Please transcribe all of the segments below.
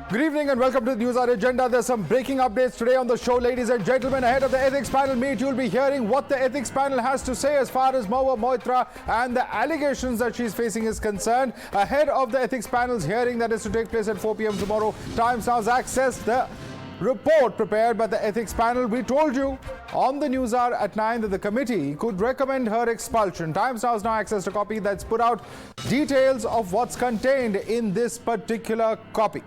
Good evening and welcome to the Newshour agenda. There's some breaking updates today on the show, ladies and gentlemen. Ahead of the ethics panel meet, you'll be hearing what the ethics panel has to say as far as Mahua Moitra and the allegations that she's facing is concerned. Ahead of the ethics panel's hearing that is to take place at 4 p.m. tomorrow, Times Now's accessed the report prepared by the ethics panel. We told you on the Newshour at 9 that the committee could recommend her expulsion. Times Now's now accessed a copy that's put out details of what's contained in this particular copy.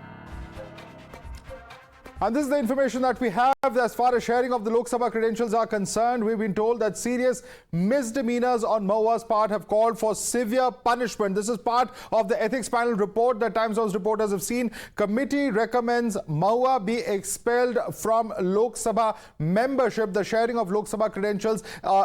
And this is the information that we have as far as sharing of the Lok Sabha credentials are concerned. We've been told that serious misdemeanors on Mahua's part have called for severe punishment. This is part of the ethics panel report that Times Now's reporters have seen. Committee recommends Mahua be expelled from Lok Sabha membership. The sharing of Lok Sabha credentials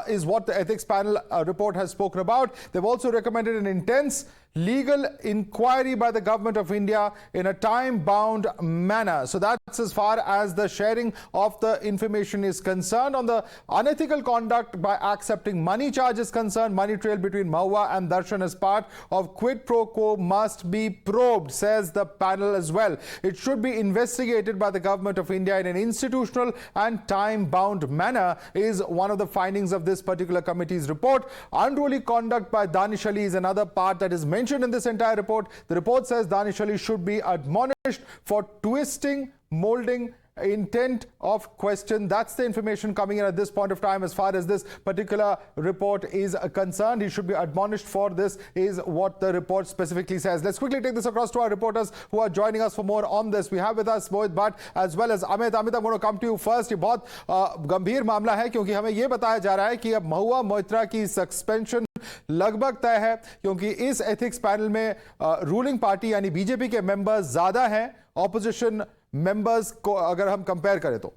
is what the ethics panel report has spoken about. They've also recommended an intense legal inquiry by the government of India in a time-bound manner. So that's as far as the sharing of the information is concerned. On the unethical conduct by accepting money charges concerned, money trail between Mahua and Darshan as part of quid pro quo must be probed, says the panel as well. It should be investigated by the government of India in an institutional and time-bound manner is one of the findings of this particular committee's report. Unruly conduct by Danish Ali is another part that is mentioned in this entire report. The report says Danish Ali should be admonished for twisting, molding, intent of question. That's the information coming in at this point of time as far as this particular report is concerned. He should be admonished for this is what the report specifically says. Let's quickly take this across to our reporters who are joining us for more on this. We have with us Mohit Bhatt as well as Amit. Amit, I'm going to come to you first. ये बहुत गंभीर मामला है क्योंकि हमें ये बताया जा रहा है कि अब महुआ मोइत्रा की सस्पेंशन लगभग तय है क्योंकि इस एथिक्स पैनल में रूलिंग पार्टी यानी बीजेपी के मेंबर्स ज्यादा हैं ऑपोजिशन मेंबर्स को अगर हम कंपेयर करें तो।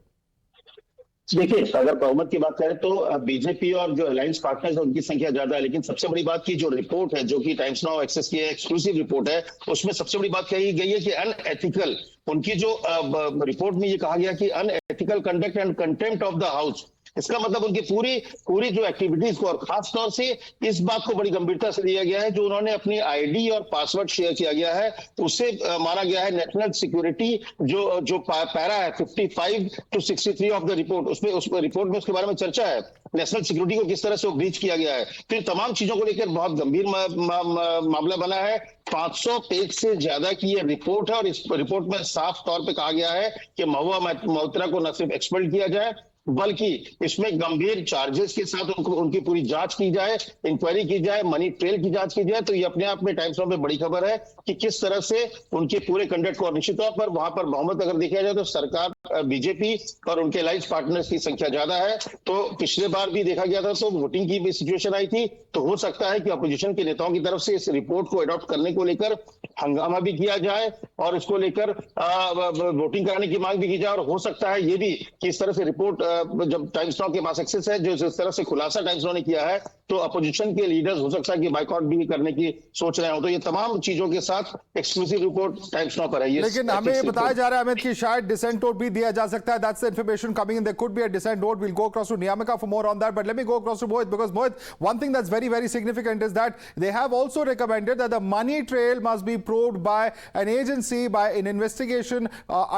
देखिए, अगर बहुमत की बात करें तो बीजेपी और जो अलायंस पार्टनर्स है उनकी संख्या ज्यादा है, लेकिन सबसे बड़ी बात की जो रिपोर्ट है जो कि टाइम्स नाउ एक्सेस की एक्सक्लूसिव रिपोर्ट है उसमें सबसे बड़ी बात कही गई है कि अनएथिकल उनकी जो रिपोर्ट में ये कहा गया कि unethical conduct and contempt of the house. इसका मतलब उनकी पूरी जो एक्टिविटीज को और खास तौर से इस बात को बड़ी गंभीरता से लिया गया है जो उन्होंने अपनी आईडी और पासवर्ड शेयर किया गया है उससे माना गया है नेशनल सिक्योरिटी जो पैरा है 55 to 63 ऑफ द रिपोर्ट उस रिपोर्ट में उसके बारे में चर्चा है नेशनल सिक्योरिटी को किस तरह से ब्रीच किया गया है। तो इन तमाम चीजों को लेकर बहुत गंभीर मामला बना है। 500 पेज से ज्यादा की ये रिपोर्ट है और इस रिपोर्ट में साफ तौर पे कहा गया है कि महुआ मोइत्रा को न सिर्फ एक्सपेल किया जाए बल्कि इसमें गंभीर चार्जेस के साथ उनकी पूरी जांच की जाए, इंक्वायरी की जाए, मनी ट्रेल की जांच की जाए। तो ये अपने आप में टाइम्स नाउ में बड़ी खबर है कि किस तरह से उनके पूरे कंडक्ट को, निश्चित तौर पर वहां पर बहुमत अगर देखा जाए तो सरकार बीजेपी और उनके अलायंस पार्टनर्स की संख्या ज्यादा है। तो पिछले बार भी देखा गया था तो वोटिंग की भी सिचुएशन आई थी, तो हो सकता है कि अपोजिशन के नेताओं की तरफ से इस रिपोर्ट को अडॉप्ट करने को लेकर हंगामा भी किया जाए और इसको लेकर वोटिंग कराने की मांग भी की जाए। और हो सकता है ये भी कि इस तरह से रिपोर्ट जब टाइम्स नाउ के पास एक्सेस है जो इस तरह से खुलासा टाइम्स नाउ ने किया है तो अपोजिशन के लीडर्स हो सकता है कि बाइकआउट भी करने की सोच रहे हो। तो ये तमाम चीजों के साथ एक्सक्लूसिव रिपोर्ट टाइम्स नाउ पर है। लेकिन हमें ये बताया जा रहा है अमित कि शायद डिसेंट नोट भी दिया जा सकता है। That's the information coming in. There could be a decent note. We'll go across to Niyamika for more on that, but let me go across to Mohit because Mohit, one thing that's very significant is that they have also recommended that the money trail must be probed by an agency, by an investigation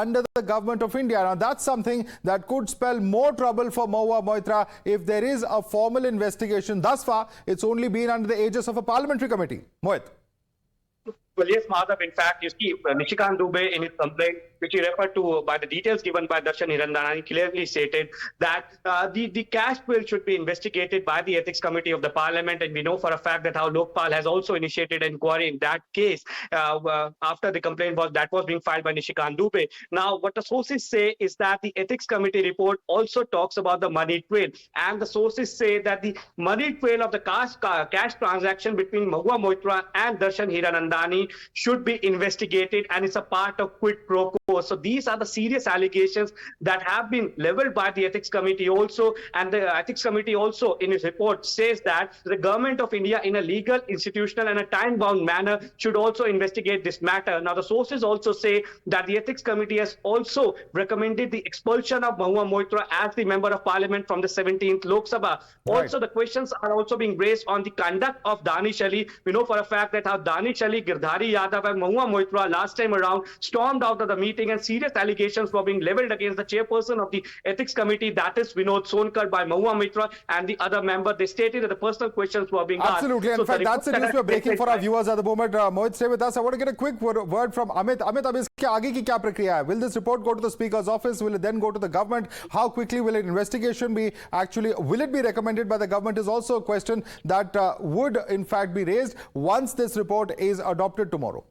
under the government of India. Now that's something that could spell more trouble for Mahua Moitra if there is a formal investigation. Thus far, it's only been under the aegis of a parliamentary committee. Mohit. Well, yes, Madhav. In fact, you see, Nishikant Dubey in his complaint, which he referred to by the details given by Darshan Hirandani, clearly stated that the cash bill should be investigated by the Ethics Committee of the Parliament. And we know for a fact that how Lokpal has also initiated an inquiry in that case after the complaint was being filed by Nishikant Dubey. Now, what the sources say is that the Ethics Committee report also talks about the money trail. And the sources say that the money trail of the cash transaction between Mahua Moitra and Darshan Hirandani should be investigated, and it's a part of quid pro quo. So these are the serious allegations that have been leveled by the Ethics Committee also, and the Ethics Committee also in its report says that the government of India in a legal, institutional and a time-bound manner should also investigate this matter. Now the sources also say that the Ethics Committee has also recommended the expulsion of Mahua Moitra as the Member of Parliament from the 17th Lok Sabha. Right. Also the questions are also being raised on the conduct of Danish Ali. We know for a fact that how Danish Ali Girdhar Dhari Yadav and Mahua Moitra last time around stormed out of the meeting, and serious allegations were being leveled against the chairperson of the ethics committee, that is Vinod Sonkar, by Mahua Moitra and the other member. They stated that the personal questions were being asked. Absolutely. In fact, that's the news we're breaking for our viewers at the moment. Mohit, stay with us. I want to get a quick word from Amit. Amit, अब इसके आगे की क्या प्रक्रिया है? Will this report go to the Speaker's office? Will it then go to the government? How quickly will an investigation be will it be recommended by the government is also a question that would in fact be raised once this report is adopted tomorrow.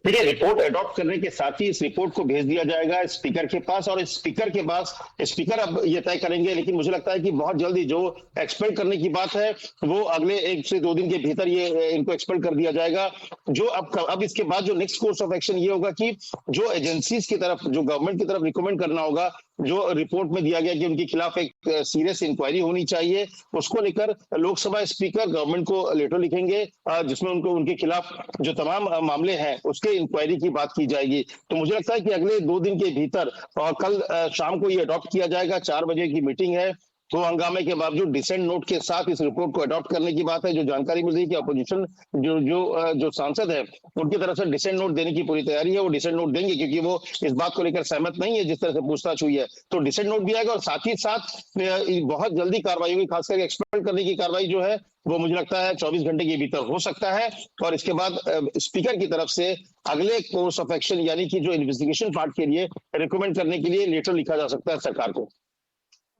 देखिए, report adopt करने के साथ ही इस report को भेज दिया जाएगा speaker के पास, और स्पीकर के पास स्पीकर अब ये तय करेंगे। लेकिन मुझे लगता है कि बहुत जल्दी जो एक्सपेल करने की बात है वो अगले 1 से 2 दिन के भीतर ये इनको एक्सपेल कर दिया जाएगा। जो अब इसके बाद जो नेक्स्ट कोर्स ऑफ एक्शन ये होगा कि जो एजेंसीज की तरफ, जो गवर्नमेंट की तरफ रिकमेंड करना होगा, जो रिपोर्ट में दिया गया कि उनके खिलाफ एक सीरियस इंक्वायरी होनी चाहिए, उसको लेकर लोकसभा स्पीकर गवर्नमेंट को लेटर लिखेंगे जिसमें उनके खिलाफ जो तमाम मामले हैं उसके इंक्वायरी की बात की जाएगी। तो मुझे लगता है कि अगले 2 दिन के भीतर, और कल शाम को ये अडॉप्ट किया जाएगा। 4 बजे की मीटिंग है। तो हंगामे के बावजूद डिसेंट नोट के साथ इस रिपोर्ट को अडॉप्ट करने की बात है। जो जानकारी मिल रही है कि अपोजिशन जो सांसद है उनकी तरफ से डिसेंट नोट देने की पूरी तैयारी है। वो डिसेंट नोट देंगे क्योंकि वो इस बात को लेकर सहमत नहीं है जिस तरह से पूछताछ हुई है। तो डिसेंट नोट भी आएगा और साथ ही साथ बहुत जल्दी कार्रवाई होगी। खास करके एक्सपेल करने की कार्रवाई जो है वो मुझे लगता है 24 घंटे के भीतर हो सकता है, और इसके बाद स्पीकर की तरफ से अगले कोर्स ऑफ एक्शन यानी कि जो इन्वेस्टिगेशन पार्ट के लिए रिकमेंड करने के लिए लेटर लिखा जा सकता है सरकार को।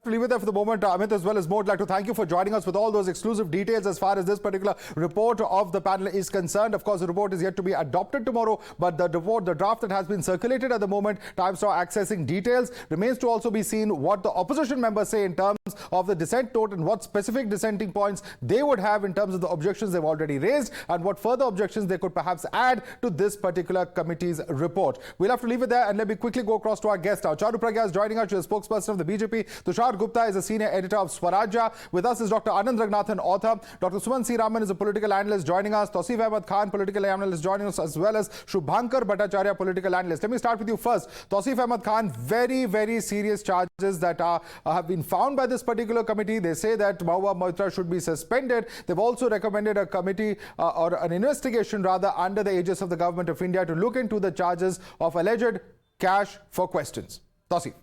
To leave it there for the moment, Amit, as well as more, I'd like to thank you for joining us with all those exclusive details as far as this particular report of the panel is concerned. Of course, the report is yet to be adopted tomorrow, but the draft that has been circulated at the moment, Times Now accessing details, remains to also be seen what the opposition members say in terms of the dissent note and what specific dissenting points they would have in terms of the objections they've already raised and what further objections they could perhaps add to this particular committee's report. We'll have to leave it there and let me quickly go across to our guest now. Charu Pragya is joining us, she's a spokesperson of the BJP. Tushar Gupta is a senior editor of Swarajya. With us is Dr. Anand Ragnathan, author. Dr. Suman C. Raman is a political analyst joining us. Tausif Ahmed Khan, political analyst joining us, as well as Shubhankar Bhattacharya, political analyst. Let me start with you first. Tausif Ahmed Khan, very, very serious charges that have been found by this particular committee. They say that Mahua Moitra should be suspended. They've also recommended a committee or an investigation rather under the aegis of the government of India to look into the charges of alleged cash for questions. Tausif.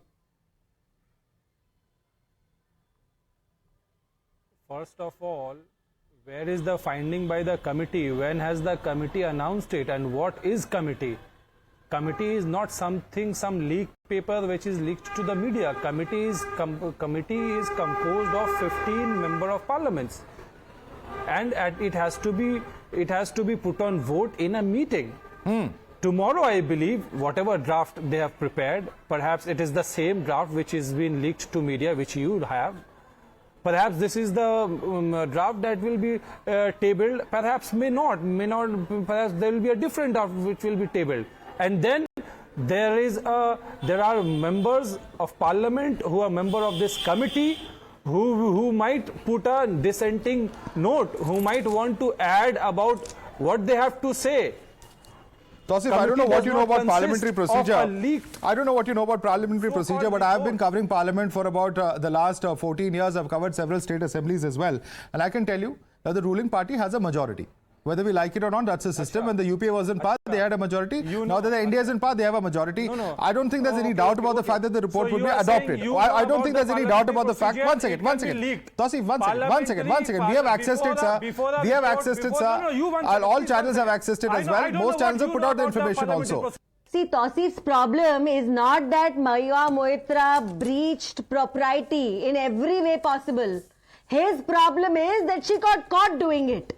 First of all, where is the finding by the committee? When has the committee announced it? And what is committee? Committee is not something, some leaked paper which is leaked to the media. Committee is composed of 15 member of parliaments, and it has to be put on vote in a meeting. Tomorrow, I believe, whatever draft they have prepared, perhaps it is the same draft which is being leaked to media, which you have. Perhaps this is the draft that will be tabled. Perhaps may not. Perhaps there will be a different draft which will be tabled. And then there are members of parliament who are member of this committee who might put a dissenting note, who might want to add about what they have to say. Tausif, I don't know what you know about parliamentary procedure. I don't know what you know about parliamentary procedure, but I have been covering parliament for about the last 14 years. I've covered several state assemblies as well. And I can tell you that the ruling party has a majority. Whether we like it or not, that's the system. When the UPA was in power, they had a majority. Now that the India is in power, they have a majority. I don't think there's any doubt about the fact that the report would be adopted. I don't think there's any doubt about the fact. One second. Tausif, one second. We have accessed it, sir. We have accessed it, sir. All channels have accessed it as well. Most channels have put out the information also. See, Tausif's problem is not that Mahua Moitra breached propriety in every way possible. His problem is that she got caught doing it.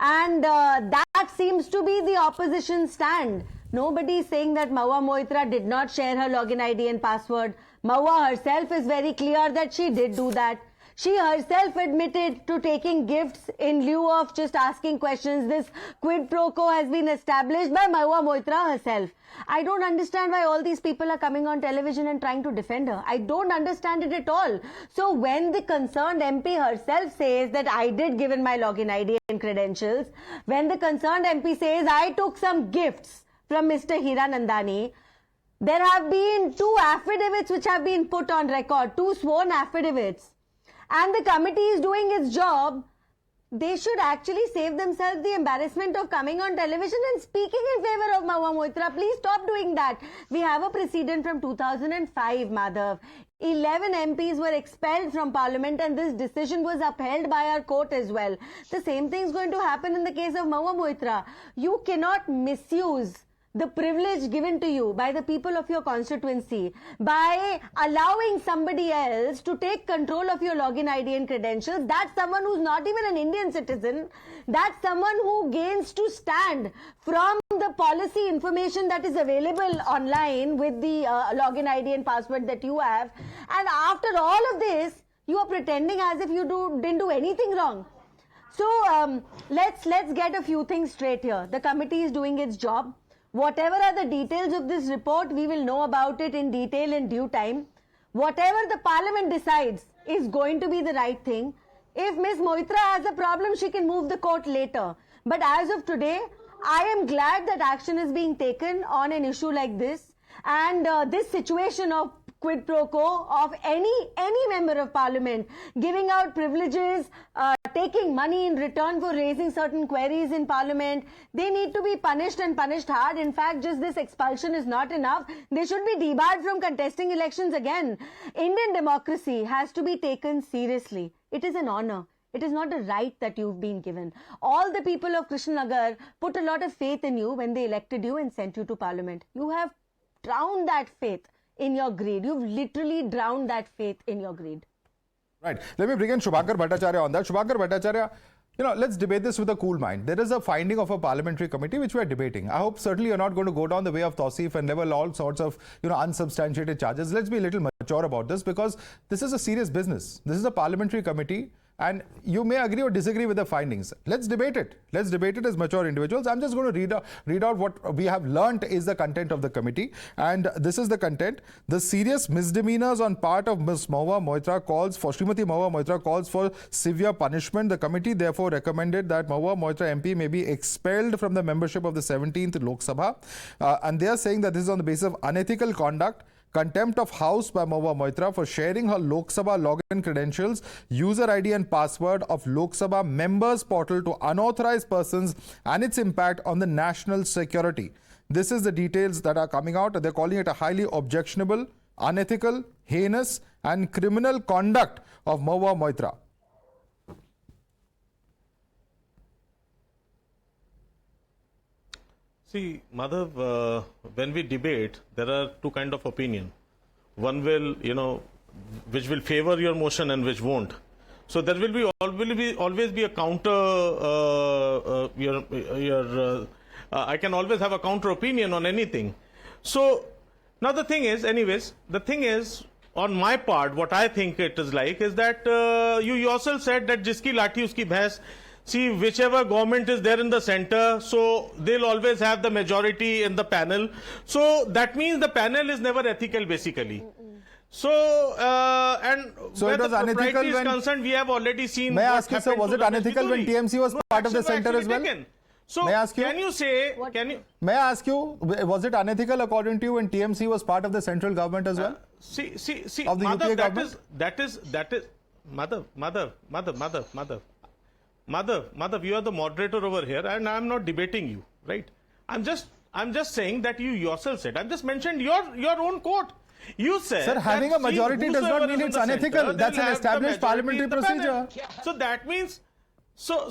And that seems to be the opposition stand. Nobody is saying that Mahua Moitra did not share her login ID and password. Mahua herself is very clear that she did do that. She herself admitted to taking gifts in lieu of just asking questions. This quid pro quo has been established by Mahua Moitra herself. I don't understand why all these people are coming on television and trying to defend her. I don't understand it at all. So when the concerned MP herself says that I did give in my login ID and credentials, when the concerned MP says I took some gifts from Mr. Hiranandani, there have been 2 affidavits which have been put on record, 2 sworn affidavits. And the committee is doing its job they should actually save themselves the embarrassment of coming on television and speaking in favor of Mahua Moitra. Please stop doing that. We have a precedent from 2005, Madhav. 11 MPs were expelled from parliament and this decision was upheld by our court as well. The same thing is going to happen in the case of Mahua Moitra. You cannot misuse the privilege given to you by the people of your constituency by allowing somebody else to take control of your login ID and credentials. That's someone who's not even an Indian citizen. That's someone who gains to stand from the policy information that is available online with the login ID and password that you have. And after all of this, you are pretending as if you didn't do anything wrong. So let's get a few things straight here. The committee is doing its job. Whatever are the details of this report, we will know about it in detail in due time. Whatever the parliament decides is going to be the right thing. If Ms. Moitra has a problem, she can move the court later. But as of today, I am glad that action is being taken on an issue like this. And this situation of quid pro quo of any member of parliament giving out privileges, taking money in return for raising certain queries in parliament, they need to be punished and punished hard. In fact, just this expulsion is not enough. They should be debarred from contesting elections again. Indian democracy has to be taken seriously. It is an honor. It is not a right that you've been given. All the people of Krishnanagar put a lot of faith in you when they elected you and sent you to parliament. You have drowned that faith in your greed. You've literally drowned that faith in your greed. Right. Let me bring in Shubhankar Bhattacharya on that. Shubhankar Bhattacharya, let's debate this with a cool mind. There is a finding of a parliamentary committee which we are debating. I hope certainly you're not going to go down the way of Tausif and level all sorts of, unsubstantiated charges. Let's be a little mature about this because this is a serious business. This is a parliamentary committee. And you may agree or disagree with the findings. Let's debate it. Let's debate it as mature individuals. I'm just going to read out what we have learnt is the content of the committee. And this is the content. The serious misdemeanors on part of Ms. Mahua Moitra Srimati Mahua Moitra calls for severe punishment. The committee therefore recommended that Mahua Moitra MP may be expelled from the membership of the 17th Lok Sabha. And they are saying that this is on the basis of unethical conduct, contempt of house by Mahua Moitra for sharing her Lok Sabha login credentials, user ID and password of Lok Sabha members portal to unauthorized persons and its impact on the national security. This is the details that are coming out. They're calling it a highly objectionable, unethical, heinous and criminal conduct of Mahua Moitra. See, Madhav, when we debate, there are two kinds of opinion. One will, which will favor your motion and which won't. So there will always be a counter. I can always have a counter opinion on anything. So now the thing is, on my part, what I think it is like is that you yourself said that jiski lathi uski bhais. See, whichever government is there in the center, so they'll always have the majority in the panel. So that means the panel is never ethical, basically. So, and so where it was the unethical propriety is when, concerned, we have already seen. May I ask you, sir, was it unethical when TMC was part of the center as well? So, may I ask you, may I ask you, was it unethical according to you when TMC was part of the central government as well? See, of the Madhav, UPA government? that is, Madhav, you are the moderator over here and I am not debating you, right? I'm just saying that you yourself said, I've just mentioned your own quote. You said, sir, having a majority does not mean it's unethical. That's an established parliamentary procedure. So that means, so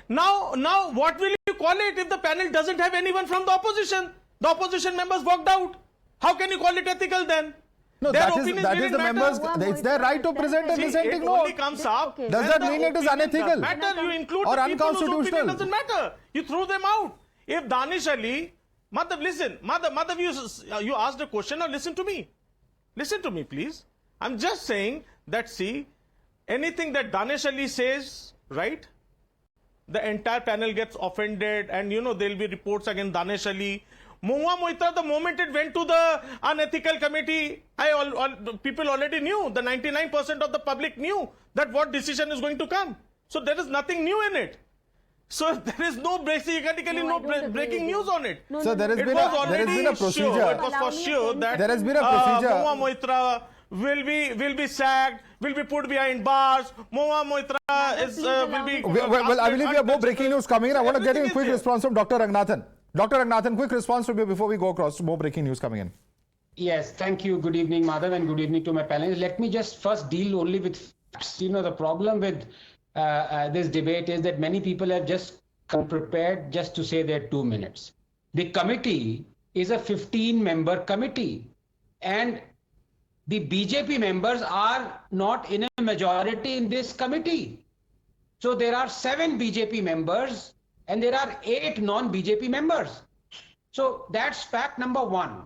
now what will you call it if the panel doesn't have anyone from the opposition? The opposition members walked out. How can you call it ethical then? No, that is the members. It's their right to present a dissenting note. Only comes up. Does that mean it is unethical? Matter. You include or the people whose unconstitutional? opinion doesn't matter. You throw them out. If Danish Ali, Madhav, listen. Madhav, you asked a question. Now listen to me. Listen to me, please. I'm just saying that, see, anything that Danish Ali says, right? The entire panel gets offended and, there'll be reports against Danish Ali. Mahua Moitra, the moment it went to the unethical committee, people already knew, the 99% of the public knew that what decision is going to come. So there is nothing new in it. So there is no breaking news on it. So there has been a procedure. It was for sure that there has been a procedure. Mahua Moitra will be sacked, will be put behind bars. Mahua Moitra is will be. Well, I believe we have more breaking news coming in. I want to get a quick response from Dr. Ranganathan. Dr. Ranganathan, quick response from you before we go across to more breaking news coming in. Yes, thank you. Good evening, Madhav, and good evening to my panelists. Let me just first deal only with facts. You know, the problem with this debate is that many people have just come prepared just to say their 2 minutes. The committee is a 15-member committee, and the BJP members are not in a majority in this committee. So there are 7 BJP members and there are 8 non-BJP members. So that's fact number 1.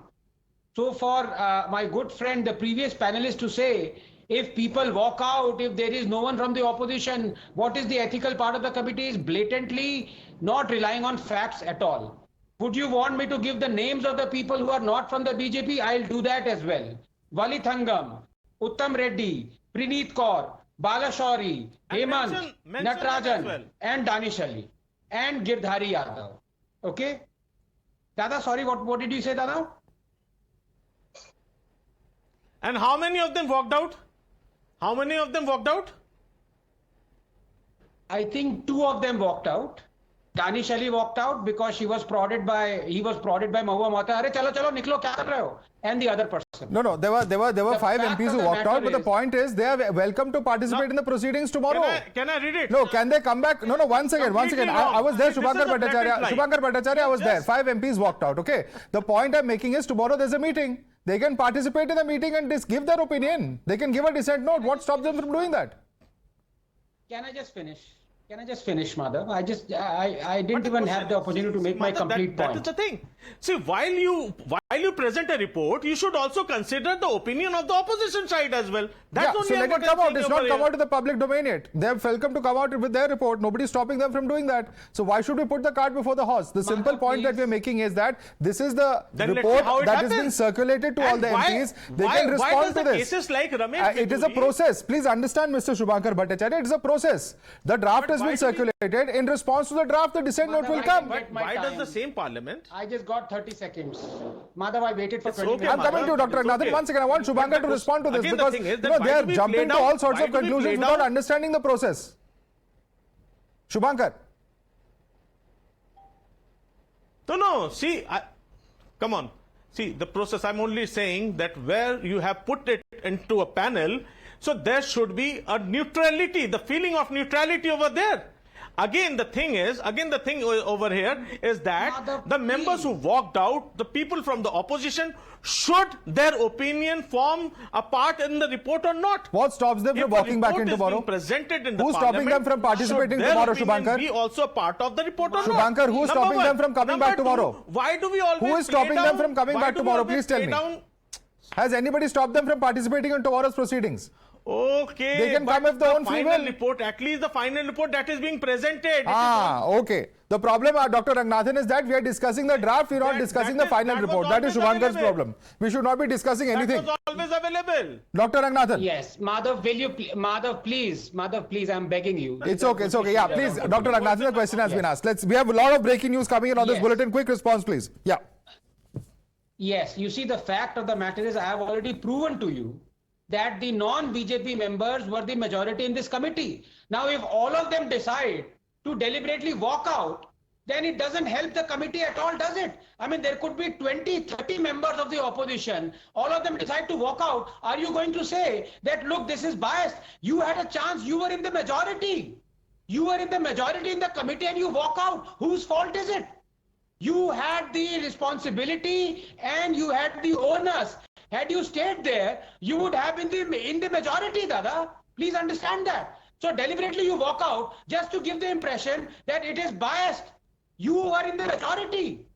So for my good friend, the previous panelist, to say, if people walk out, if there is no one from the opposition, what is the ethical part of the committee, is blatantly not relying on facts at all. Would you want me to give the names of the people who are not from the BJP? I'll do that as well. Vali Thangam, Uttam Reddy, Praneeth Kaur, Balashori, Hemant, Natarajan, well, and Danish Ali, and Girdhari Yadav. Okay? Dada, sorry, what did you say, Dada? And how many of them walked out? How many of them walked out? I think 2 of them walked out. Danish Ali walked out because he was prodded by Mahua Moitra. Arey chalo niklo, kya kar rahe ho? And the other person. No, there were 5 MPs who walked out, but the point is they are welcome to participate in the proceedings tomorrow. Can I read it? No, can they come back? No, once again. I was there, Shubhankar Bhattacharya, I was there. 5 MPs walked out, okay? The point I'm making is tomorrow there's a meeting. They can participate in the meeting and give their opinion. They can give a dissent note. What stops them from doing that? Can I just finish? Madhav? I didn't even have the opportunity to make my complete point. That is the thing. See, while you present a report, you should also consider the opinion of the opposition side as well. That's only so let it come out. It's not come out to the public domain yet. They are welcome to come out with their report. Nobody's stopping them from doing that. So why should we put the cart before the horse? The simple point that we're making is that this is the report that has been circulated to all the MPs. They can respond to this. Cases like Ramesh it is a process. Please understand, Mr. Shubhankar Bhattacharya. It is a process. The draft has been circulated. In response to the draft, the dissent note will come. But why does the same parliament? I just got 30 seconds. Madhav, I waited for 20 minutes. I'm coming to you, Dr. Ranganathan. Once again, I want Shubhankar to respond to this because they are jumping to all sorts of conclusions without understanding the process. Shubhankar. No. See, come on. See, the process, I'm only saying that where you have put it into a panel, so there should be a neutrality, the feeling of neutrality over there. Again, the thing over here is that the members who walked out, the people from the opposition, should their opinion form a part in the report or not? What stops them from walking back in tomorrow? Presented in the who's stopping them from participating tomorrow, Shubhankar? Be also a part of the report or Shubhankar, not? who's stopping them from coming back tomorrow? Why do we always Who is stopping them from coming back tomorrow? Please tell me. Has anybody stopped them from participating in tomorrow's proceedings? Okay, they can come if their own free will. Report, at least the final report that is being presented. Okay. The problem, Dr. Ranganathan, is that we are discussing the draft, we are not discussing the final report. That is Shubhankar's problem. We should not be discussing anything. That was always available. Dr. Ranganathan. Yes, Madhav, Madhav, please, I'm begging you. It's okay. Yeah, please, Dr. Ranganathan, the question has been asked. We have a lot of breaking news coming in on this bulletin. Quick response, please. Yeah. Yes, you see, the fact of the matter is I have already proven to you that the non-BJP members were the majority in this committee. Now, if all of them decide to deliberately walk out, then it doesn't help the committee at all, does it? I mean, there could be 20, 30 members of the opposition. All of them decide to walk out. Are you going to say that, look, this is biased? You had a chance. You were in the majority. You were in the majority in the committee and you walk out. Whose fault is it? You had the responsibility and you had the onus. Had you stayed there, you would have been in the majority, Dada. Please understand that. So deliberately you walk out just to give the impression that it is biased. You are in the majority.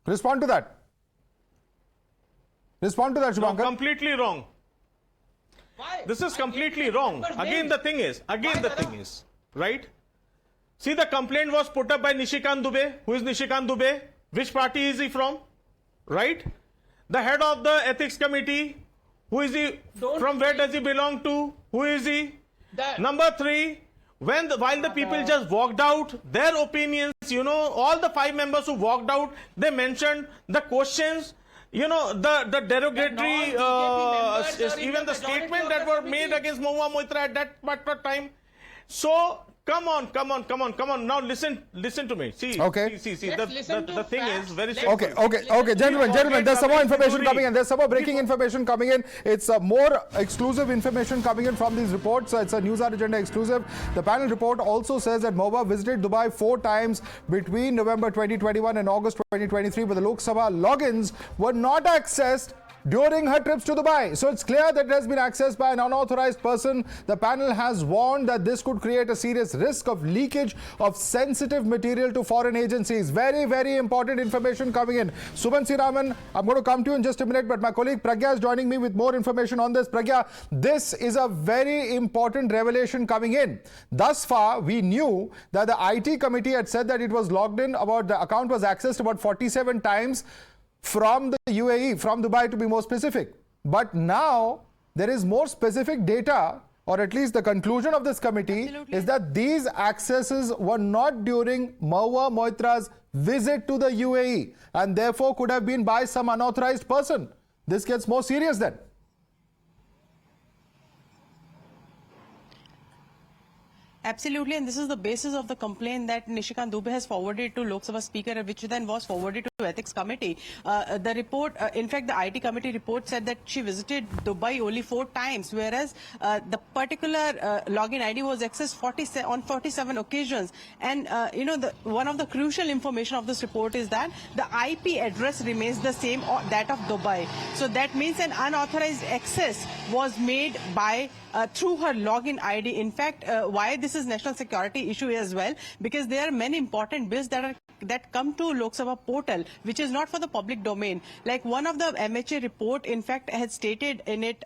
Respond to that. Shubhankar. No, completely wrong. Why? This is completely wrong. Again, the thing is, right? See, the complaint was put up by Nishikant Dubey. Who is Nishikant Dubey? Which party is he from? Right? The head of the ethics committee. Who is he? From where does he belong to? Who is he? Number 3, while the people just walked out, their opinions, all the 5 members who walked out, they mentioned the questions, you know, the derogatory, non-BJP even the statement that were made against Mahua Moitra at that particular time. So, come on. Now listen to me. See, Okay. see. Let's The thing facts. is very Let's- simple. Okay, gentlemen, there's some more information coming in. There's some more breaking Before- information coming in. It's more exclusive information coming in from these reports. It's a Newshour Agenda exclusive. The panel report also says that Mahua visited Dubai 4 times between November 2021 and August 2023, but the Lok Sabha logins were not accessed during her trips to Dubai. So it's clear that it has been accessed by an unauthorized person. The panel has warned that this could create a serious risk of leakage of sensitive material to foreign agencies. Very, very important information coming in. Suman Siraman, I'm going to come to you in just a minute, but my colleague Pragya is joining me with more information on this. Pragya, this is a very important revelation coming in. Thus far, we knew that the IT committee had said that it was logged in, about the account was accessed about 47 times from the UAE, from Dubai to be more specific. But now there is more specific data, or at least the conclusion of this committee is that these accesses were not during Mahua Moitra's visit to the UAE and therefore could have been by some unauthorized person. This gets more serious then. Absolutely, and this is the basis of the complaint that Nishikant Dubey has forwarded to Lok Sabha Speaker, which then was forwarded to Ethics Committee. The report, in fact, the IT committee report said that she visited Dubai only 4 times, whereas the particular login ID was accessed on 47 occasions. And one of the crucial information of this report is that the IP address remains the same, or that of Dubai. So that means an unauthorized access was made by through her login ID. In fact, why this is national security issue as well, because there are many important bills that come to Lok Sabha portal, which is not for the public domain. Like one of the MHA report, in fact, has stated in it,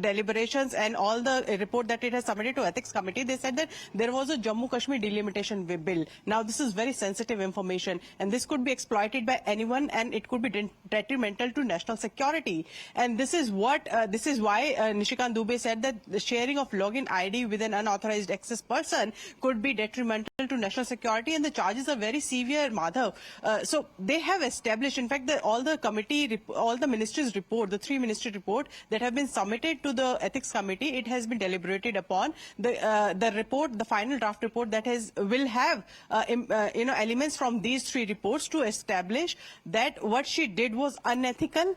deliberations and all the report that it has submitted to Ethics Committee. They said that there was a Jammu Kashmir delimitation bill. Now, this is very sensitive information, and this could be exploited by anyone, and it could be detrimental to national security. And this is why Nishikant Dubey said that the sharing of login ID with an unauthorized access person could be detrimental to national security, and the charges are very severe, Madhav. So they have established, in fact, all the ministries' report, the 3 ministry report that have been submitted to the Ethics Committee, it has been deliberated upon. The report, the final draft report that will have elements from these 3 reports to establish that what she did was unethical.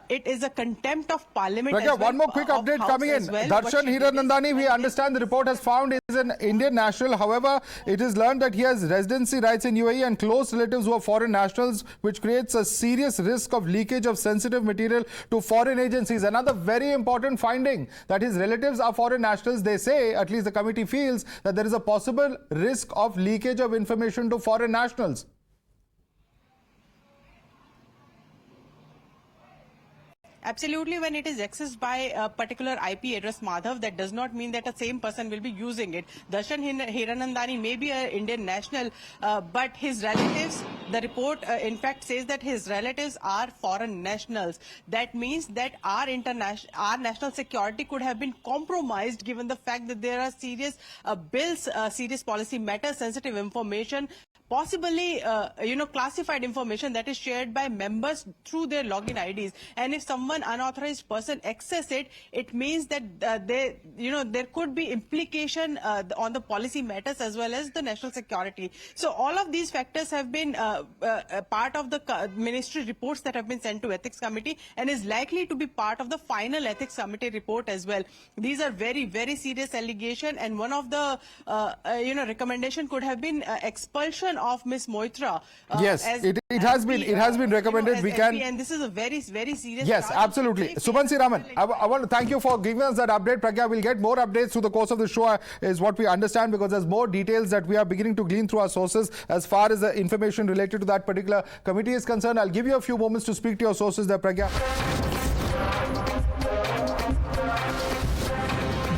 It is a contempt of parliament. Pragya, one more quick update coming in. Darshan Hiranandani, we understand the report has found is an Indian national. However, it is learned that he has residency rights in UAE and close relatives who are foreign nationals, which creates a serious risk of leakage of sensitive material to foreign agencies. Another very important finding, that his relatives are foreign nationals. They say, at least the committee feels, that there is a possible risk of leakage of information to foreign nationals. Absolutely, when it is accessed by a particular IP address, Madhav, that does not mean that a same person will be using it. Darshan Hiranandani may be an Indian national, but his relatives, the report in fact says that his relatives are foreign nationals. That means that our national security could have been compromised, given the fact that there are serious bills, serious policy matters, sensitive information, possibly classified information that is shared by members through their login IDs. And if someone unauthorized person access it, it means that there could be implication on the policy matters as well as the national security. So all of these factors have been part of the ministry reports that have been sent to Ethics Committee and is likely to be part of the final Ethics Committee report as well. These are very, very serious allegation, and one of the recommendation could have been expulsion of Miss Moitra. Yes, it has been recommended. We can, and this is a very, very serious. Yes, absolutely. Subansi Raman, I want to thank you for giving us that update. Pragya, we'll get more updates through the course of the show, is what we understand, because there's more details that we are beginning to glean through our sources as far as the information related to that particular committee is concerned. I'll give you a few moments to speak to your sources there, Pragya.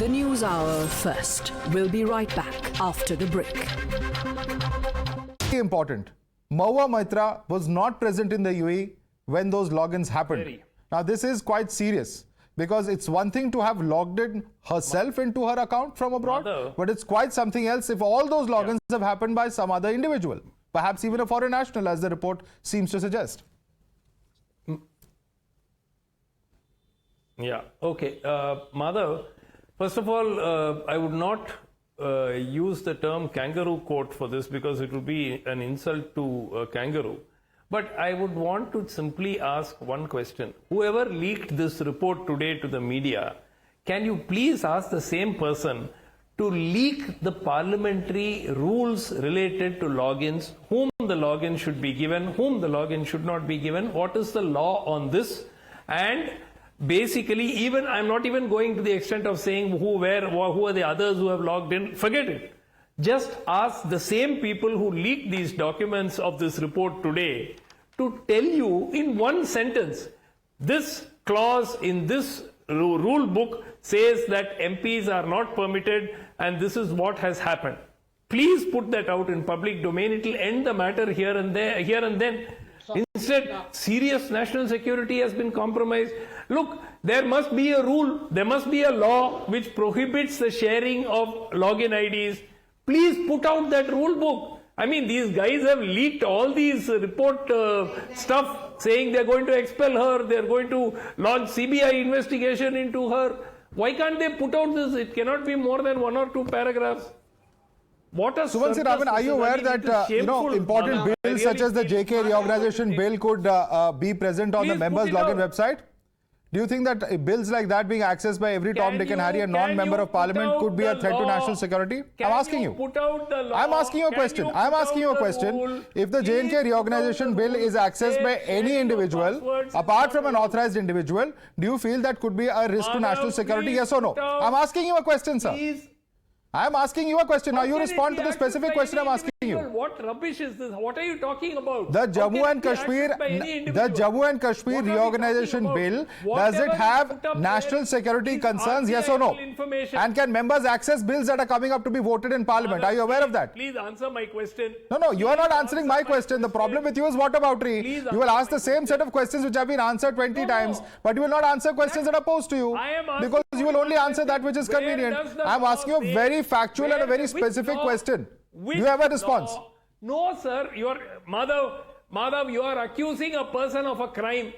The News Hour first. We'll be right back after the break. Important. Mahua Moitra was not present in the UAE when those logins happened. Now, this is quite serious, because it's one thing to have logged in herself into her account from abroad, but it's quite something else if all those logins have happened by some other individual, perhaps even a foreign national, as the report seems to suggest. Yeah, okay. Madhav, first of all, I would not use the term kangaroo court for this because it would be an insult to a kangaroo. But I would want to simply ask one question. Whoever leaked this report today to the media, can you please ask the same person to leak the parliamentary rules related to logins, whom the login should be given, whom the login should not be given, what is the law on this, and basically, even I'm not even going to the extent of saying who are the others who have logged in. Forget it. Just ask the same people who leaked these documents of this report today to tell you in one sentence, this clause in this rule book says that MPs are not permitted and this is what has happened. Please put that out in public domain. It will end the matter here and then. Instead, serious national security has been compromised. Look, there must be a rule, there must be a law which prohibits the sharing of login IDs. Please put out that rule book. I mean, these guys have leaked all these report stuff saying they're going to expel her, they're going to launch CBI investigation into her. Why can't they put out this? It cannot be more than 1 or 2 paragraphs. What a Suman Raman, are you aware that important bills such as the JK reorganization bill could be present on the members' login website? Do you think that bills like that being accessed by every Tom, Dick and Harry and non-member of parliament could be a threat to national security? I'm asking you. I'm asking you a question. I'm asking you a question. If the J&K reorganization bill is accessed by any individual, apart from an authorized individual, do you feel that could be a risk to national security? Yes or no? I'm asking you a question, sir. I'm asking you a question. Now you respond to the specific question I'm asking you. What rubbish is this? What are you talking about? The Jammu and Kashmir reorganization bill, does it have national security concerns? Yes or no? And can members access bills that are coming up to be voted in parliament? Are you aware of that? Please answer my question. No, you are not answering my question. The problem with you is whataboutery. You will ask the same set of questions which have been answered 20 times, but you will not answer questions that are posed to you because you will only answer that which is convenient. I am asking you a very factual and a very specific question. Do you have a response? No, sir. Madhav, you are accusing a person of a crime.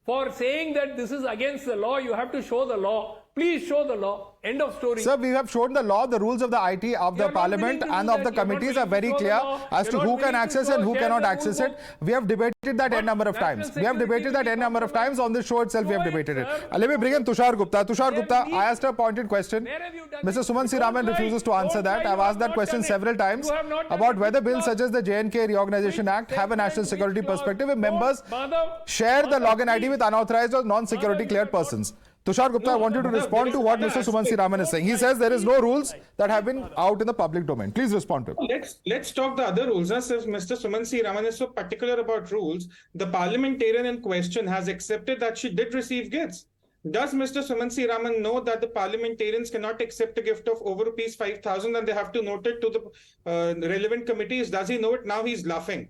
For saying that this is against the law, you have to show the law. Please show the law. End of story. Sir, we have shown the law. The rules of the IT, of the parliament and of the committees are very clear as to who can access and who cannot access it. We have debated that n number of times. We have debated that n number of times. On this show itself, we have debated it. Let me bring in Tushar Gupta. Tushar Gupta, I asked a pointed question. Mr. Suman C. Raman refuses to answer that. I've asked that question several times about whether bills such as the J&K Reorganization Act have a national security perspective if members share the login ID with unauthorized or non-security cleared persons. Tushar Gupta, I want you to respond to what Mr. Suman C. Raman is saying. He says there is no rules that have been out in the public domain. Please respond to him. Let's talk the other rules. Since Mr. Suman C. Raman is so particular about rules, the parliamentarian in question has accepted that she did receive gifts. Does Mr. Suman C. Raman know that the parliamentarians cannot accept a gift of over rupees 5,000 and they have to note it to the relevant committees? Does he know it? Now he's laughing.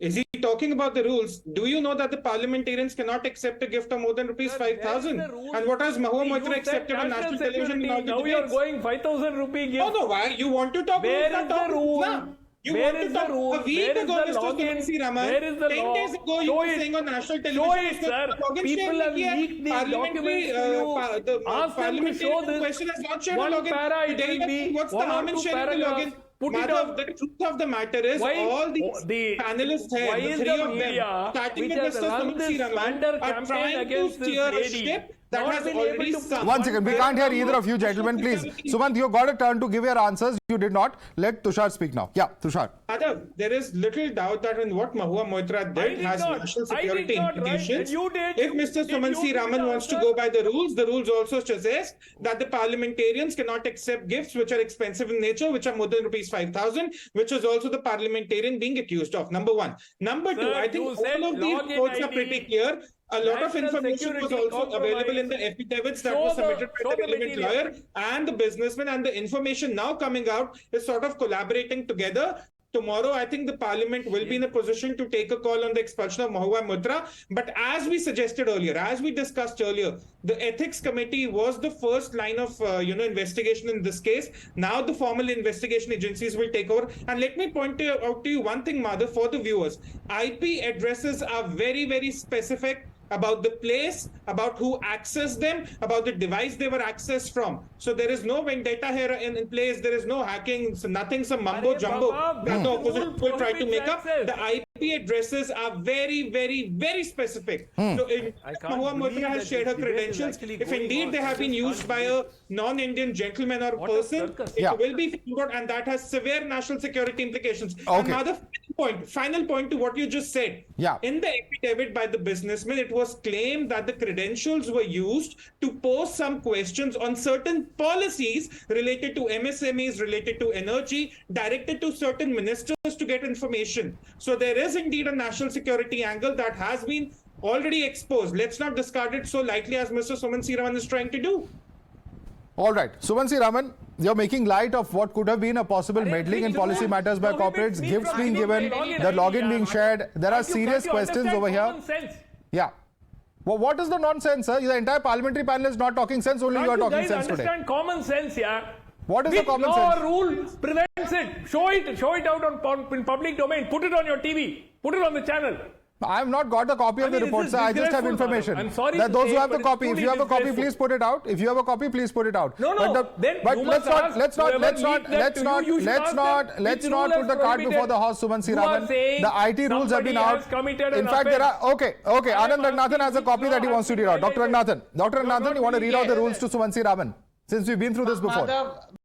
Is he talking about the rules? Do you know that the parliamentarians cannot accept a gift of more than rupees 5,000? And what has Mahua Moitra accepted on national television in all the debates? Now you are going 5,000 rupee gift. No, why? You want to talk Where about is the rule? You want to talk a week ago, Mr. Suman C. Raman. 10 days ago, you were saying on national television. Show it, sir. People have leaked these documents to you. Ask them to show this. Question has not shared One a login. para it will be. What's the harm in sharing the login? Madhav, the truth of the matter is, all the panelists here, the three of them, starting with Mr. Suman C. Raman, are trying to steer a ship that has already sunk. One second, we can't hear either of you gentlemen, please. Sumant, you got a turn to give your answers. You did not. Let Tushar speak now. Yeah, Tushar. Madhav, there is little doubt that in what Mahua Moitra did has national security implications. If Mr. Suman C. Raman wants to go by the rules also suggest that the parliamentarians cannot accept gifts which are expensive in nature, which are more than rupees 5,000, which is also the parliamentarian being accused of. Number one. Number two, I think all of these reports are pretty clear. A lot of information was also available in the affidavits that was submitted by the relevant lawyer and the businessman, and the information now coming out is sort of collaborating together. Tomorrow, I think the parliament will be in a position to take a call on the expulsion of Mahua Moitra. But as we suggested earlier, as we discussed earlier, the ethics committee was the first line of investigation in this case. Now the formal investigation agencies will take over. And let me point out to you one thing, Madhav, for the viewers. IP addresses are very, very specific about the place, about who accessed them, about the device they were accessed from. So there is no vendetta here in place. There is no hacking, so nothing, some mumbo jumbo that the opposition will try to make up. The IP addresses are very, very, very specific. So Mahua Moitra has shared her credentials. If indeed they have been used by a non-Indian gentleman or person, it will be found out, and that has severe national security implications. Okay. Another final point to what you just said. Yeah. In the affidavit by the businessman, it was claimed that the credentials were used to pose some questions on certain policies related to MSMEs, related to energy, directed to certain ministers to get information. So there is indeed a national security angle that has been already exposed. Let's not discard it so lightly as Mr. Suman C. Raman is trying to do. All right. Suman C. Raman, you're making light of what could have been a possible meddling in policy matters by corporates, gifts being given, the login being shared. There are serious questions over here. Yeah. Well, what is the nonsense, sir? The entire parliamentary panel is not talking sense, only you are talking sense today. Understand common sense, yeah. What is the common law sense? Or rule prevents it. Show it out in public domain. Put it on your TV. Put it on the channel. I have not got a copy of the report, sir. I just have information. I'm sorry that those who have the but copy, if you have a copy, disgraceful. please put it out. If you have a copy, please put it out. No, But let's not put the cart before the horse, Suman C. Raman. The IT rules have been out. In fact, there are okay. Anand Ragnathan has a copy that he wants to read out. Dr. Ragnathan, you want to read out the rules to Suman C. Raman? Since we've been through this before.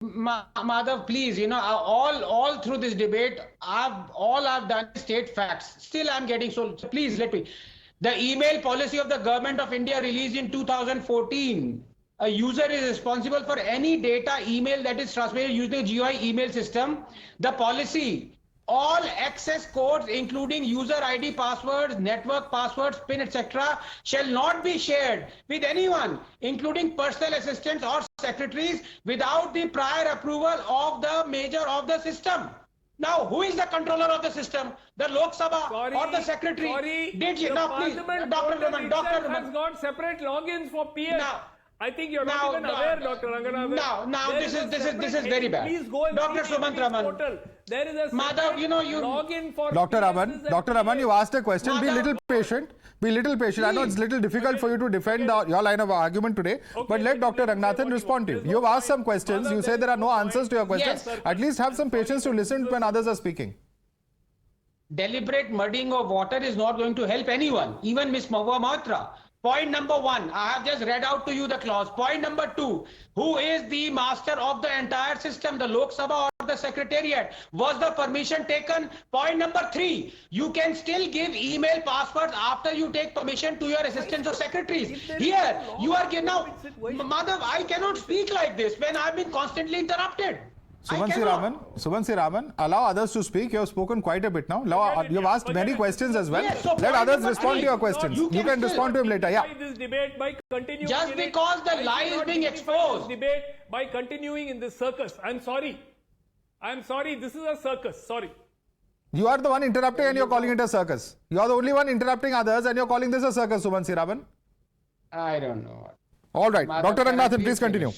Madhav, please, all through this debate, all I've done is state facts. Still, I'm getting so please let me. The email policy of the government of India released in 2014. A user is responsible for any data email that is transmitted using the GUI email system. The policy. All access codes, including user ID passwords, network passwords, PIN, etc., shall not be shared with anyone, including personal assistants or secretaries, without the prior approval of the major of the system. Now, who is the controller of the system? The Lok Sabha or the secretary? Did you now, please, Dr. Raman, has got separate logins for PS. Now, I think you're not even aware, Dr. Ranganathan. Now this is very bad. Please go and Dr. Sumant Raman. There is a Madhav, login for Dr. Raman, you asked a question. Madhav, be a little patient. I know it's a little difficult for you to defend your line of argument today, but let Dr. Ranganathan respond to you. You've asked some questions. You say there are no answers to your questions. Yes. At least have some patience to listen when others are speaking. Deliberate muddying of water is not going to help anyone, even Ms. Mahua Moitra. Point number 1, I have just read out to you the clause. Point number 2, who is the master of the entire system, the Lok Sabha or the Secretariat? Was the permission taken? Point number 3, you can still give email passwords after you take permission to your assistants or secretaries. Here, you are giving now, Madhav, I cannot speak like this when I have been constantly interrupted. Suman C. Raman, allow others to speak. You have spoken quite a bit now. You've asked many questions as well. Yes, so let others respond to your questions. You can respond to him later. Yeah. This debate by continuing just because the lie is being exposed. Debate by continuing in this circus. I'm sorry. This is a circus. Sorry. You are the one interrupting and you're calling it a circus. You are the only one interrupting others and you're calling this a circus, Suman C. Raman. I don't know. All right. Dr. Ranganathan, please continue.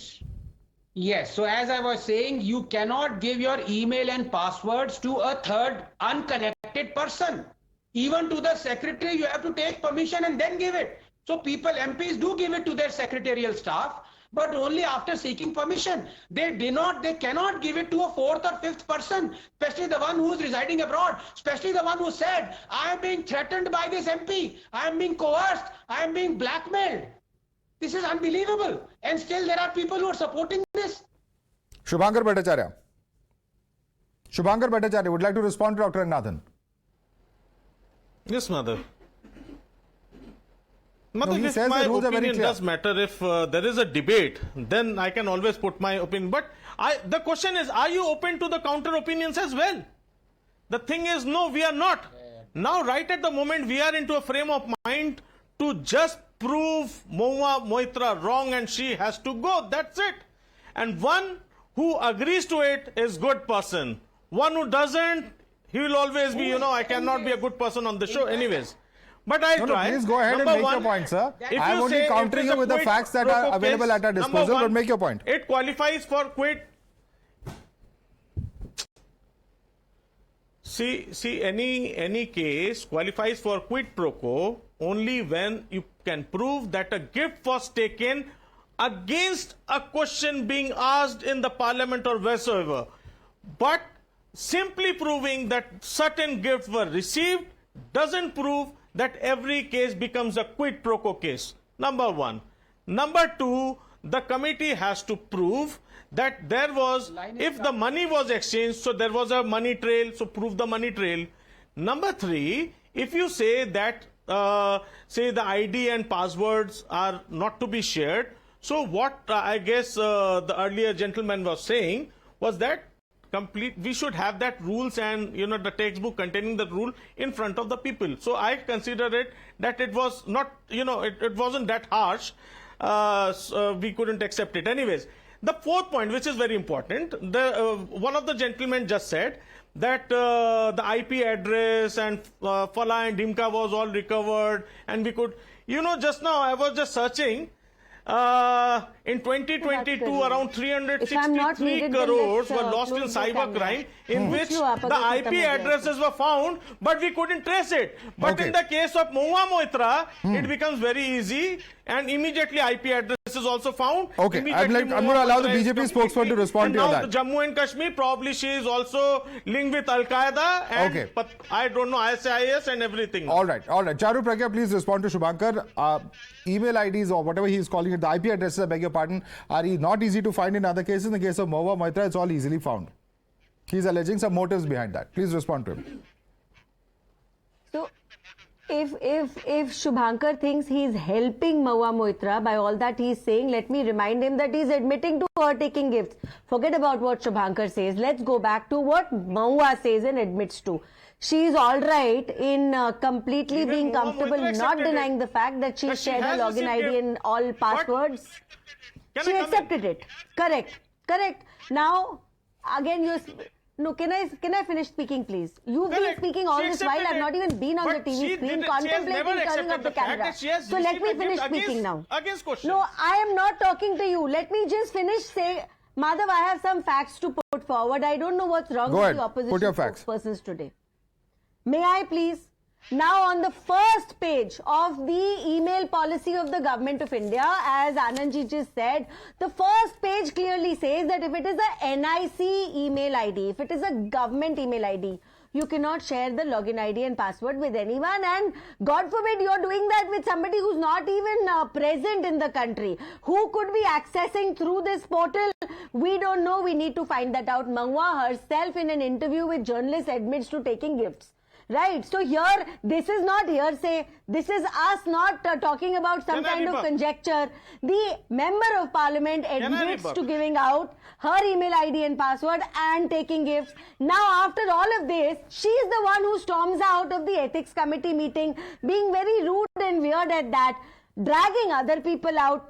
Yes, so as I was saying, you cannot give your email and passwords to a third unconnected person. Even to the secretary, you have to take permission and then give it. So MPs do give it to their secretarial staff, but only after seeking permission. They cannot give it to a fourth or fifth person, especially the one who is residing abroad, especially the one who said, I am being threatened by this MP, I am being coerced, I am being blackmailed. This is unbelievable. And still there are people who are supporting this. Shubhankar Bhattacharya would like to respond to Dr. Ranganathan. Yes, Mother. He if says my the rules are very opinion clear. does matter, if there is a debate, then I can always put my opinion. But the question is, are you open to the counter opinions as well? The thing is, no, we are not. Now, right at the moment, we are into a frame of mind to just prove Mahua Moitra wrong and she has to go. That's it. And one who agrees to it is good person. One who doesn't, he will always be, I cannot be a good person on the show anyways. But I try. Please go ahead and make your point, sir. I'm only countering you with the facts that are available at our disposal, but make your point. It qualifies for quid. See, any case qualifies for quid pro quo only when you can prove that a gift was taken against a question being asked in the parliament or wheresoever. But simply proving that certain gifts were received doesn't prove that every case becomes a quid pro quo case. Number one. Number two, the committee has to prove that there was, if the money was exchanged, so there was a money trail, so prove the money trail. Number three, if you say that, say the ID and passwords are not to be shared, so what I guess the earlier gentleman was saying was that we should have that rules and, you know, the textbook containing the rule in front of the people. So I consider it that it was not, you know, it wasn't that harsh. So we couldn't accept it. Anyways, the fourth point, which is very important, one of the gentlemen just said that the IP address and Fala and Dimka was all recovered, and we could, you know, just now I was just searching. In 2022, around 363 crores were lost in cybercrime, in which the IP addresses were found, but we couldn't trace it. But in the case of Mahua Moitra, it becomes very easy, and immediately IP address is also found. Okay, I'm going to allow the BJP spokesman to respond to that. Now, Jammu and Kashmir, probably she is also linked with Al Qaeda, and I don't know, ISIS and everything. All right. Charu Pragya, please respond to Shubhankar. Email IDs or whatever he is calling it, the IP addresses, I beg your pardon, are not easy to find in other cases. In the case of Mahua Moitra, it's all easily found. He's alleging some motives behind that. Please respond to him. So, if Shubhankar thinks he's helping Mahua Moitra by all that he's saying, let me remind him that he's admitting to her taking gifts. Forget about what Shubhankar says. Let's go back to what Mahua says and admits to. She's all right in completely being comfortable, not denying the fact that she shared her login ID and all passwords. She accepted it. Correct. Now, again, no, can I finish speaking, please? You've been speaking all this while. I've not even been on the TV screen contemplating turning off the camera. So let me finish speaking now. No, I am not talking to you. Let me just finish saying, Madhav, I have some facts to put forward. I don't know what's wrong with the opposition spokespersons today. May I please? Now on the first page of the email policy of the Government of India, as Anandji just said, the first page clearly says that if it is a NIC email ID, if it is a government email ID, you cannot share the login ID and password with anyone, and God forbid you're doing that with somebody who's not even present in the country. Who could be accessing through this portal? We don't know. We need to find that out. Mahua herself in an interview with journalists admits to taking gifts. Right. So here, this is not hearsay. This is us not talking about some kind of conjecture. The member of parliament admits to giving out her email ID and password and taking gifts. Now, after all of this, she's the one who storms out of the ethics committee meeting, being very rude and weird at that, dragging other people out.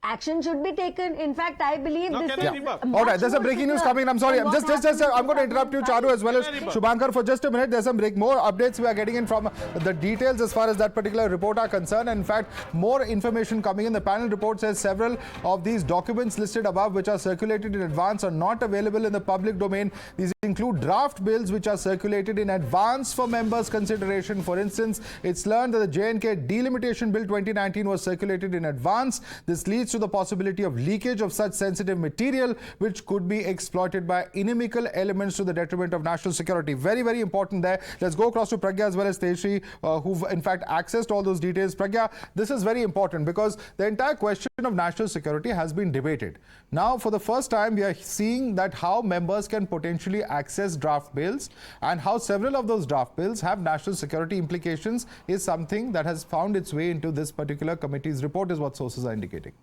Action should be taken. In fact, I believe this is... All right, there's some breaking news coming. I'm sorry. I'm just I'm going to interrupt you, Charu, as well as Shubhankar, for just a minute. There's some more updates we are getting in from the details as far as that particular report are concerned. And in fact, more information coming in. The panel report says several of these documents listed above, which are circulated in advance, are not available in the public domain. These include draft bills which are circulated in advance for members' consideration. For instance, it's learned that the J&K Delimitation Bill 2019 was circulated in advance. This leads to the possibility of leakage of such sensitive material which could be exploited by inimical elements to the detriment of national security. Very, very important there. Let's go across to Pragya as well as Tejashree, who've in fact accessed all those details. Pragya, this is very important because the entire question of national security has been debated. Now, for the first time, we are seeing that how members can potentially access draft bills and how several of those draft bills have national security implications is something that has found its way into this particular committee's report, is what sources are indicating.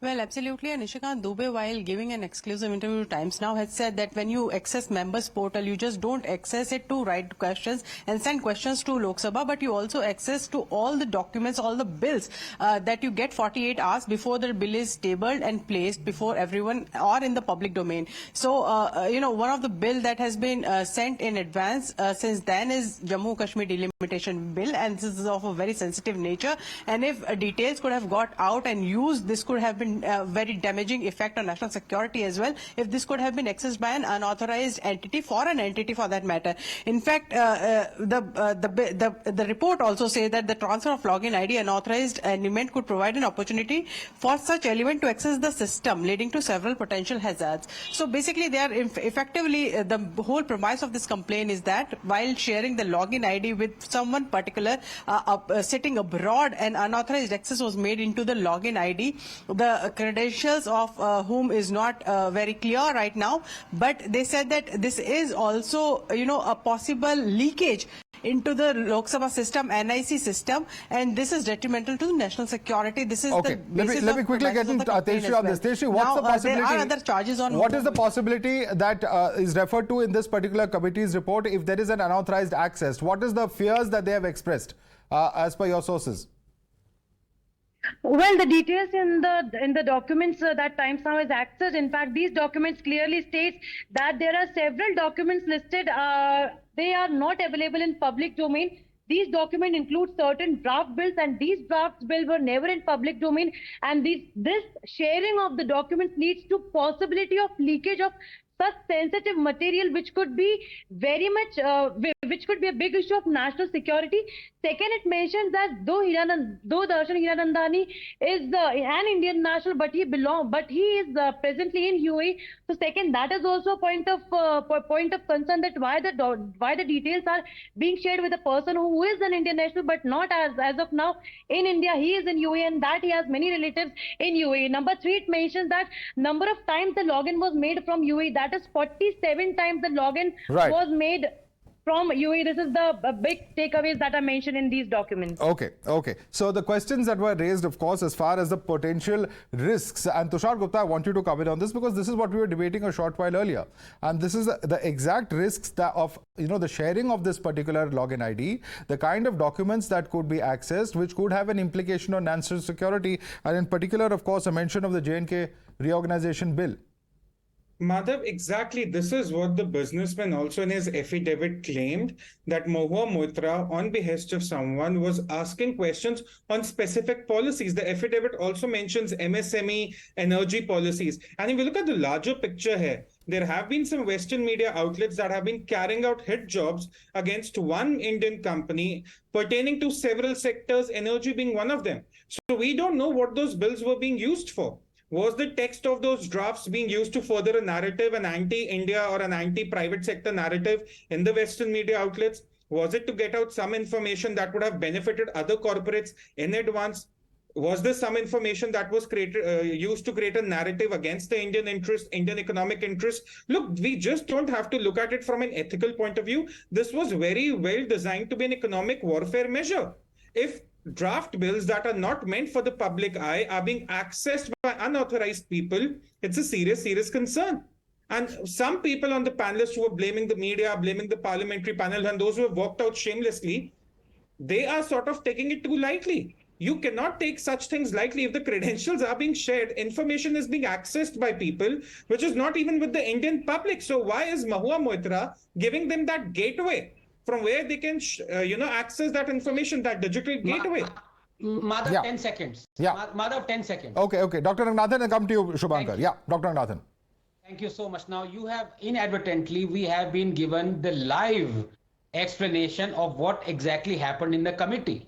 Well, absolutely. And Nishikant Dubey, while giving an exclusive interview to Times Now, has said that when you access members portal, you just don't access it to write questions and send questions to Lok Sabha, but you also access to all the documents, all the bills that you get 48 hours before the bill is tabled and placed before everyone or in the public domain. So, you know, one of the bill that has been sent in advance since then is Jammu Kashmir Delimitation Bill, and this is of a very sensitive nature. And if details could have got out and used, this could have been very damaging effect on national security as well if this could have been accessed by an unauthorized entity for that matter. In fact, the report also says that the transfer of login ID unauthorized element could provide an opportunity for such element to access the system, leading to several potential hazards. So basically, they are effectively the whole premise of this complaint is that while sharing the login ID with someone particular sitting abroad, an unauthorized access was made into the login ID. The credentials of whom is not very clear right now, but they said that this is also, a possible leakage into the Lok Sabha system, NIC system, and this is detrimental to national security. This is okay. the basis Let me quickly get into Teshri on this. Teshri, what's the possibility? There are other charges on. What is the possibility that is referred to in this particular committee's report if there is an unauthorized access? What is the fears that they have expressed as per your sources? Well, the details in the documents that Times Now has accessed, in fact, these documents clearly states that there are several documents listed. They are not available in public domain. These documents include certain draft bills, and these draft bills were never in public domain. And this sharing of the documents leads to possibility of leakage of such sensitive material, which could be very much, which could be a big issue of national security. Second, it mentions that though Darshan Hiranandani is an Indian national, but he is presently in UAE. So second, that is also a point of concern, that why the details are being shared with a person who is an Indian national, but not as of now in India. He is in UAE, and that he has many relatives in UAE. Number 3, it mentions that number of times the login was made from UAE. That is 47 times the login was made from UAE. This is the big takeaways that are mentioned in these documents. Okay. So the questions that were raised, of course, as far as the potential risks, and Tushar Gupta, I want you to comment on this because this is what we were debating a short while earlier, and this is the exact risks of the sharing of this particular login ID, the kind of documents that could be accessed, which could have an implication on national security, and in particular, of course, a mention of the J&K reorganization bill. Madhav, exactly. This is what the businessman also in his affidavit claimed, that Mahua Moitra, on behest of someone, was asking questions on specific policies. The affidavit also mentions MSME energy policies. And if you look at the larger picture here, there have been some Western media outlets that have been carrying out hit jobs against one Indian company pertaining to several sectors, energy being one of them. So we don't know what those bills were being used for. Was the text of those drafts being used to further a narrative, an anti-India or an anti-private sector narrative in the Western media outlets? Was it to get out some information that would have benefited other corporates in advance? Was there some information that was used to create a narrative against the Indian interest, Indian economic interest? Look, we just don't have to look at it from an ethical point of view. This was very well designed to be an economic warfare measure. If draft bills that are not meant for the public eye are being accessed by unauthorized people, it's a serious concern. And some people on the panelists who are blaming the media, blaming the parliamentary panel, and those who have walked out shamelessly, they are sort of taking it too lightly. You cannot take such things lightly. If the credentials are being shared, information is being accessed by people, which is not even with the Indian public. So why is Mahua Moitra giving them that gateway from where they can, access that information, that digital gateway? Madhav, 10 seconds. Yeah. Madhav, 10 seconds. Okay. Dr. Ranganathan, and come to you, Shubhankar. Yeah, Dr. Ranganathan. Thank you so much. Now, you have inadvertently, we have been given the live explanation of what exactly happened in the committee.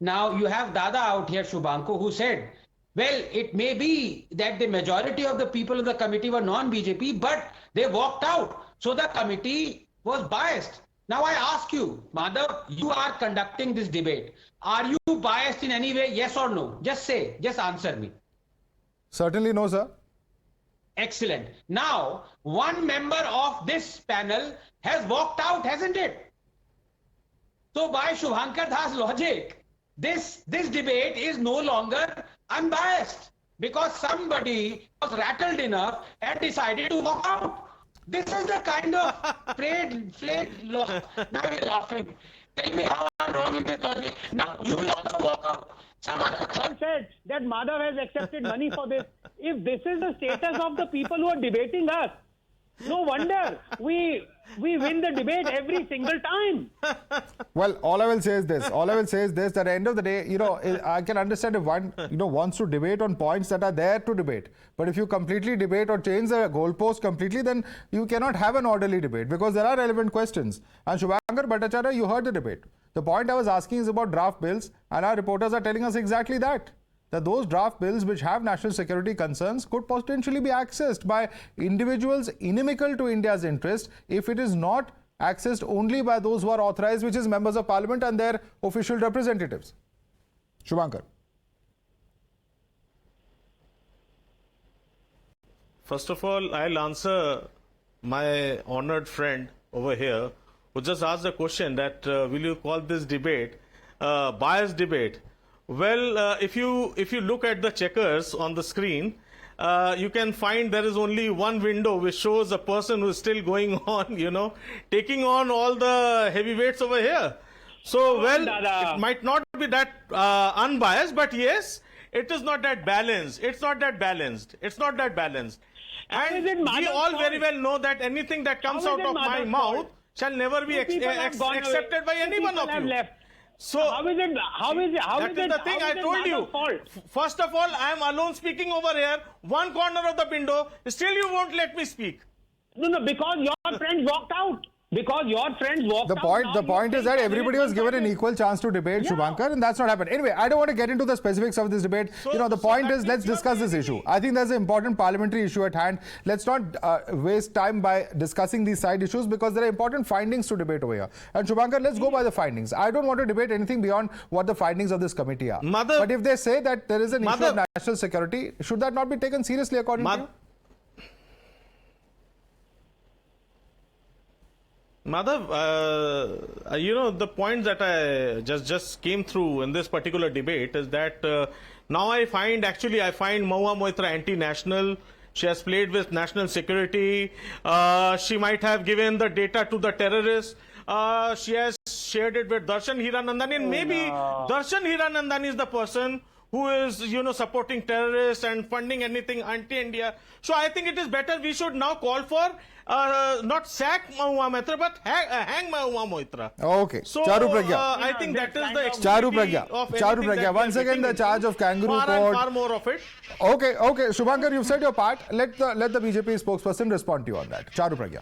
Now, you have Dada out here, Shubhanko, who said, well, it may be that the majority of the people in the committee were non-BJP, but they walked out. So the committee was biased. Now, I ask you, Madhav, you are conducting this debate. Are you biased in any way, yes or no? Just say, just answer me. Certainly no, sir. Excellent. Now, one member of this panel has walked out, hasn't it? So by Shubhankar Das logic, this debate is no longer unbiased because somebody was rattled enough and decided to walk out. This is the kind of flayed law. Now you're laughing. Tell me how I'm wrong in this logic. Now you will also walk out. Someone said that Madhav has accepted money for this. If this is the status of the people who are debating us, No wonder we win the debate every single time. Well, all I will say is this. All I will say is this, that at the end of the day, I can understand if one, wants to debate on points that are there to debate. But if you completely debate or change the goalpost completely, then you cannot have an orderly debate because there are relevant questions. And Shubhankar Bhattacharya, you heard the debate. The point I was asking is about draft bills, and our reporters are telling us exactly that those draft bills which have national security concerns could potentially be accessed by individuals inimical to India's interest if it is not accessed only by those who are authorized, which is members of parliament and their official representatives. Shubhankar. First of all, I'll answer my honored friend over here who just asked the question that will you call this debate biased debate? Well, if you look at the checkers on the screen, you can find there is only one window which shows a person who is still going on, taking on all the heavyweights over here. So, well, it might not be that unbiased, but yes, it is not that balanced. It's not that balanced. It's not that balanced. And we all very well know that anything that comes out of my mouth shall never be accepted by any one of you. So how is it? That is the thing I told you. First of all, I am alone speaking over here, one corner of the window. Still, you won't let me speak. No, because your friends walked out. Because your friends walked out. The point is that everybody was given an equal chance to debate, Shubhankar, and that's not happened. Anyway, I don't want to get into the specifics of this debate. The point is, let's discuss this issue. I think there's an important parliamentary issue at hand. Let's not waste time by discussing these side issues because there are important findings to debate over here. And Shubhankar, let's go by the findings. I don't want to debate anything beyond what the findings of this committee are. But if they say that there is an issue of national security, should that not be taken seriously according to you? Madhav, the point that I just came through in this particular debate is that now I find Mahua Moitra anti-national. She has played with national security. She might have given the data to the terrorists. She has shared it with Darshan Hiranandani. And maybe Darshan Hiranandani is the person who is, supporting terrorists and funding anything anti-India. So I think it is better we should now call for not sack Mahua Moitra, but hang Mahua Moitra. Okay. So Charu Pragya. I think that is the Charu Pragya. Once again, the charge of kangaroo court. Far more of it. Okay. Shubhankar, you've said your part. Let the BJP spokesperson respond to you on that. Charu Pragya.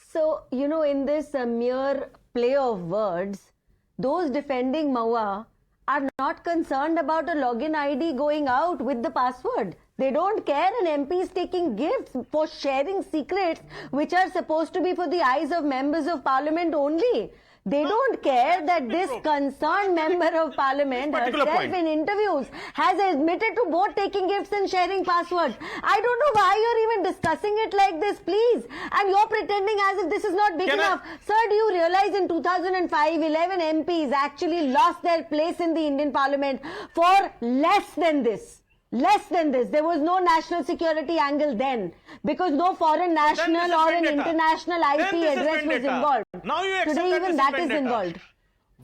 So, in this mere play of words, those defending Mahua are not concerned about a login ID going out with the password. They don't care an MP is taking gifts for sharing secrets which are supposed to be for the eyes of members of parliament only. They don't care that this concerned member of parliament herself in interviews has admitted to both taking gifts and sharing passwords. I don't know why you're even discussing it like this, please. And you're pretending as if this is not big enough. Sir, do you realize in 2005, 11 MPs actually lost their place in the Indian parliament for less than this? Less than this. There was no national security angle then because no foreign national or an international IP address was involved. Now you accept Today even that is involved.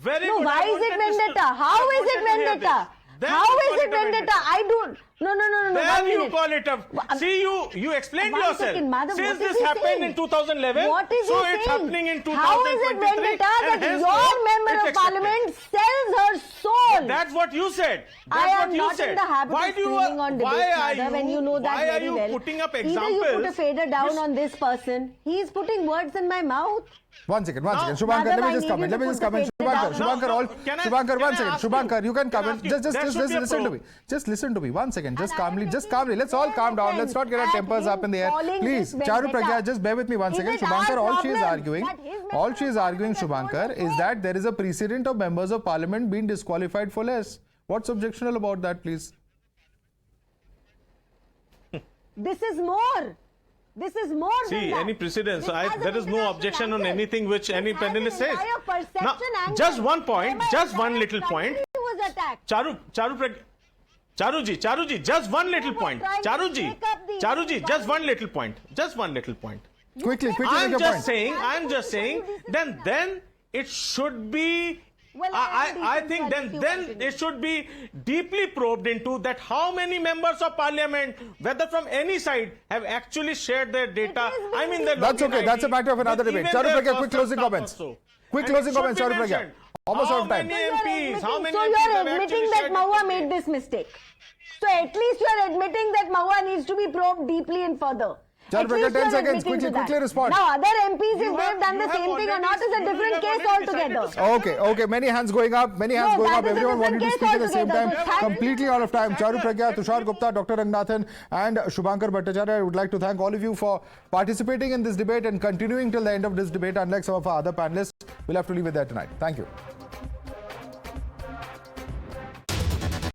No, why is it vendetta? How is it vendetta? How is it vendetta? I don't. No. Then you call it a. See, you explained yourself. Since this happened in 2011, what is so he it's saying? happening in 2023. How is it vendetta that your member of parliament sells her soul? That's what you said. I am not in the habit of screaming on debates, Madhav, and you know that very well. Putting up Either you put a fader down on this person, he is putting words in my mouth. One second. Shubhankar, let me just comment. Shubhankar, one second. Shubhankar, you can comment. Just listen to me. Just listen to me. 1 second. Just calmly. Let's all calm down. Let's not get our tempers up in the air. Please, Charu Pragya, just bear with me 1 second. Shubhankar, all she is arguing, Shubhankar, is that there is a precedent of members of parliament being disqualified for less. What's objectionable about that, please? This is more. This is more See, any precedence. There is no objection on anything which any panelist says. Now, just one point, just one little point. Charuji, just one little point. Charuji, just one little point. Just one little point. Quickly, I'm just saying, then it should be Well, I think then it should be deeply probed into that how many members of parliament, whether from any side, have actually shared their data. I mean, that's okay. That's a matter of another debate. Charu Pragya, quick closing comments. Quick closing comments, Charu Pragya. Almost out of time. So you're admitting that Mahua made this mistake. So at least you are admitting that Mahua needs to be probed deeply and further. Charu Pragya, 10 seconds. Quickly respond. Now, other MPs, if they've done the same thing or not, is a different case altogether. Okay. Many hands going up. Everyone wanted to speak at the same time. Completely out of time. Charu Pragya, Tushar Gupta, Dr. Ranganathan, and Shubhankar Bhattacharya. I would like to thank all of you for participating in this debate and continuing till the end of this debate. Unlike some of our other panelists, we'll have to leave it there tonight. Thank you.